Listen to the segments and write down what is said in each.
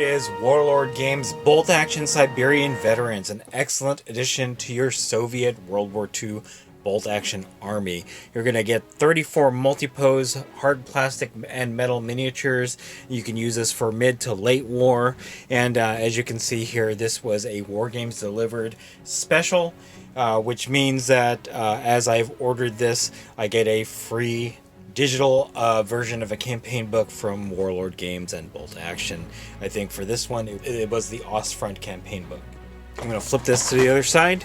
it is, Warlord Games Bolt Action Siberian Veterans, an excellent addition to your Soviet World War II bolt action army. You're going to get 34 multi-pose hard plastic and metal miniatures. You can use this for mid to late war, and as you can see here, this was a War Games delivered special, which means that as I've ordered this, I get a free digital version of a campaign book from Warlord Games and Bolt Action. I think for this one, it was the Ostfront campaign book. I'm going to flip this to the other side.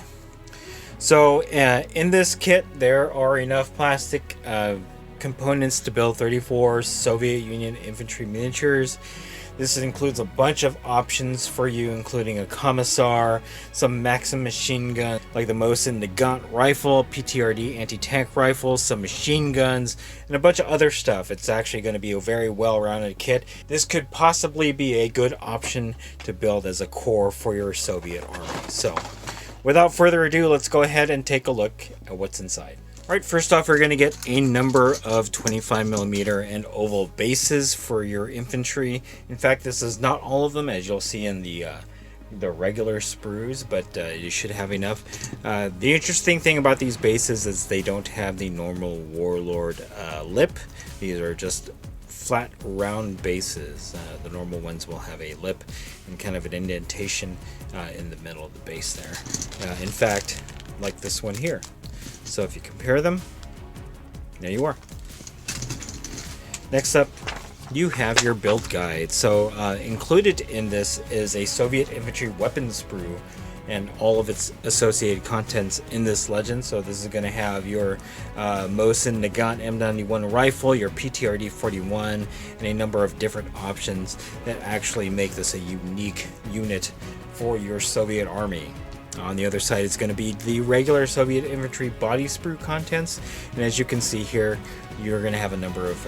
So in this kit, there are enough plastic components to build 34 Soviet Union infantry miniatures. This includes a bunch of options for you, including a commissar, some Maxim machine gun like the Mosin Nagant rifle, PTRD anti-tank rifles, some machine guns, and a bunch of other stuff. It's actually going to be a very well-rounded kit. This could possibly be a good option to build as a core for your Soviet army. So, without further ado, let's go ahead and take a look at what's inside. Alright, first off, we're going to get a number of 25mm and oval bases for your infantry. In fact, this is not all of them, as you'll see in the regular sprues, but you should have enough. The interesting thing about these bases is they don't have the normal Warlord lip. These are just flat, round bases. The normal ones will have a lip and kind of an indentation in the middle of the base there. In fact, like this one here. So if you compare them, there you are. Next up, you have your build guide. So included in this is a Soviet infantry weapons sprue and all of its associated contents in this legend. So this is going to have your Mosin Nagant M91 rifle, your PTRD 41, and a number of different options that actually make this a unique unit for your Soviet army. On the other side, it's going to be the regular Soviet infantry body sprue contents, and as you can see here, you're going to have a number of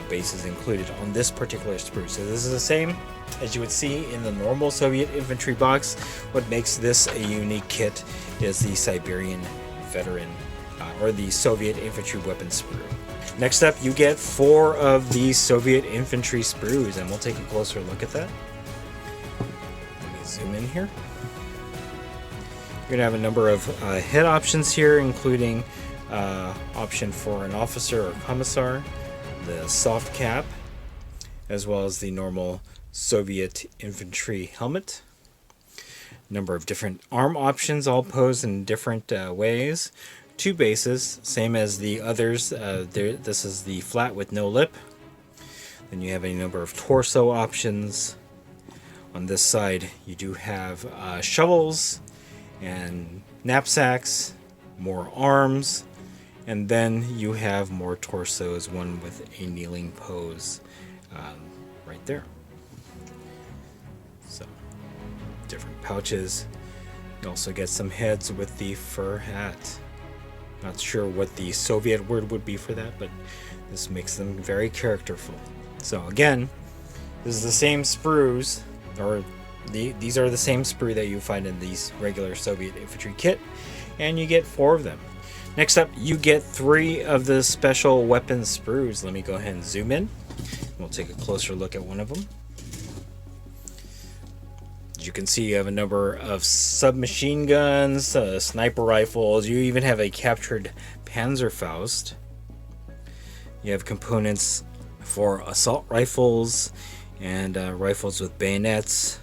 bases included on this particular sprue. So this is the same as you would see in the normal Soviet infantry box. What makes this a unique kit is the Siberian Veteran or the Soviet infantry weapon sprue. Next up, you get 4 of these Soviet infantry sprues, and we'll take a closer look at that. Let me zoom in here. You're going to have a number of head options here, including option for an officer or commissar, the soft cap, as well as the normal Soviet infantry helmet. A number of different arm options, all posed in different ways. 2 bases, same as the others. This is the flat with no lip. Then you have a number of torso options. On this side, you do have shovels and knapsacks, more arms, and then you have more torsos, one with a kneeling pose right there. So, different pouches. You also get some heads with the fur hat. Not sure what the Soviet word would be for that, but this makes them very characterful. So again, this is the same sprues, or these are the same sprue that you find in these regular Soviet infantry kit, and you get 4 of them. Next up, you get 3 of the special weapons sprues. Let me go ahead and zoom in. We'll take a closer look at one of them. As you can see, you have a number of submachine guns, sniper rifles. You even have a captured Panzerfaust. You have components for assault rifles and rifles with bayonets.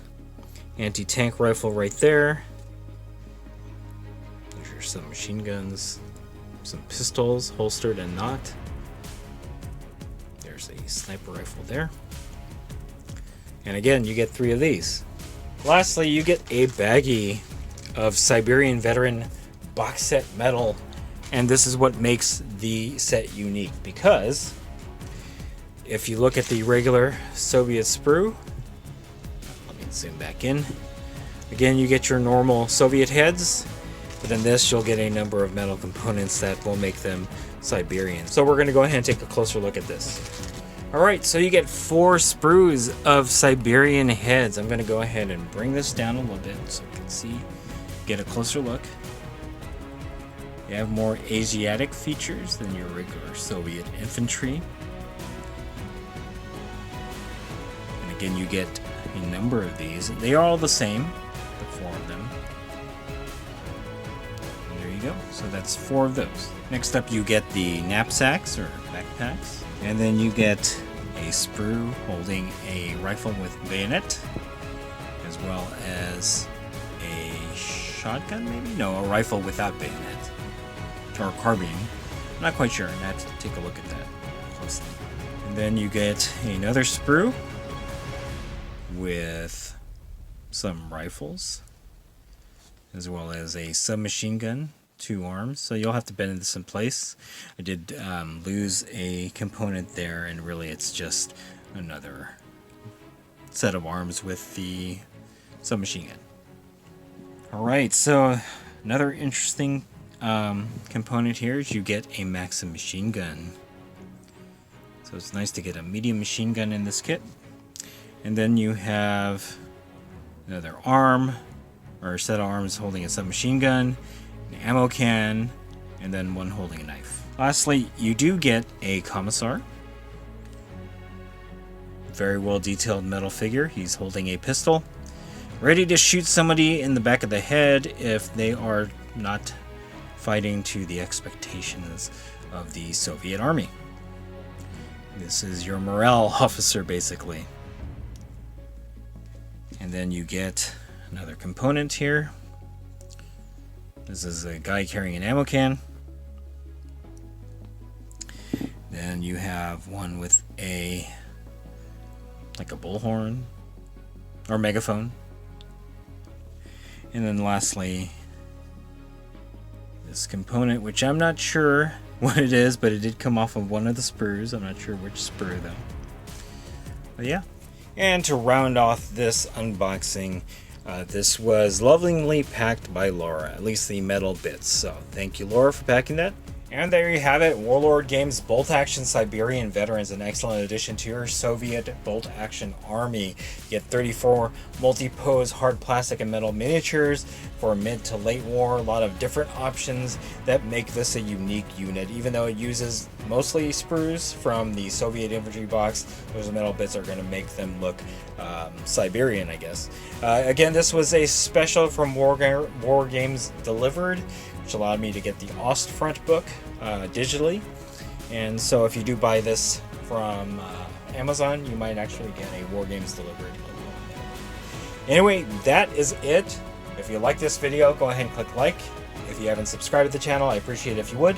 Anti-tank rifle right there. There's your submachine guns. Some pistols, holstered and not. There's a sniper rifle there. And again, you get 3 of these. Lastly, you get a baggie of Siberian Veteran box set metal. And this is what makes the set unique, because if you look at the regular Soviet sprue, zoom back in. Again, you get your normal Soviet heads, but in this you'll get a number of metal components that will make them Siberian. So we're going to go ahead and take a closer look at this. Alright, so you get 4 sprues of Siberian heads. I'm going to go ahead and bring this down a little bit so you can see, get a closer look. You have more Asiatic features than your regular Soviet infantry. And again, you get a number of these. They are all the same, the 4 of them. And there you go. So that's 4 of those. Next up, you get the knapsacks or backpacks, and then you get a sprue holding a rifle with bayonet, as well as a shotgun, maybe? No, a rifle without bayonet, or carbine. I'm not quite sure. I have to take a look at that closely. And then you get another sprue with some rifles, as well as a submachine gun, 2 arms. So you'll have to bend this in place. I did lose a component there, and really it's just another set of arms with the submachine gun. Alright, so another interesting component here is you get a Maxim machine gun. So it's nice to get a medium machine gun in this kit. And then you have another arm, or a set of arms holding a submachine gun, an ammo can, and then one holding a knife. Lastly, you do get a commissar. Very well detailed metal figure. He's holding a pistol, ready to shoot somebody in the back of the head if they are not fighting to the expectations of the Soviet army. This is your morale officer, basically. And then you get another component here. This is a guy carrying an ammo can. Then you have one with like a bullhorn or megaphone. And then lastly, this component, which I'm not sure what it is, but it did come off of one of the sprues. I'm not sure which sprue though. But yeah. And to round off this unboxing, this was lovingly packed by Laura, at least the metal bits. So thank you, Laura, for packing that. And there you have it, Warlord Games Bolt Action Siberian Veterans, an excellent addition to your Soviet bolt action army. You get 34 multi-pose hard plastic and metal miniatures for mid to late war. A lot of different options that make this a unique unit. Even though it uses mostly sprues from the Soviet infantry box, those metal bits are going to make them look Siberian, I guess. Again, this was a special from War Games Delivered, which allowed me to get the Ostfront book digitally. And so if you do buy this from Amazon, you might actually get a War Games Delivered. Anyway, that is it. If you like this video, go ahead and click like. If you haven't subscribed to the channel, I appreciate it if you would.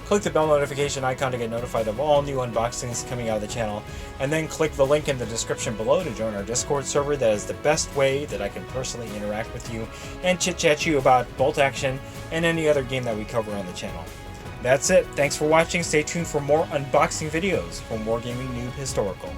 Click the bell notification icon to get notified of all new unboxings coming out of the channel, and then click the link in the description below to join our Discord server. That is the best way that I can personally interact with you and chit-chat you about bolt action and any other game that we cover on the channel. That's it. Thanks for watching. Stay tuned for more unboxing videos from Wargaming Noob Historical.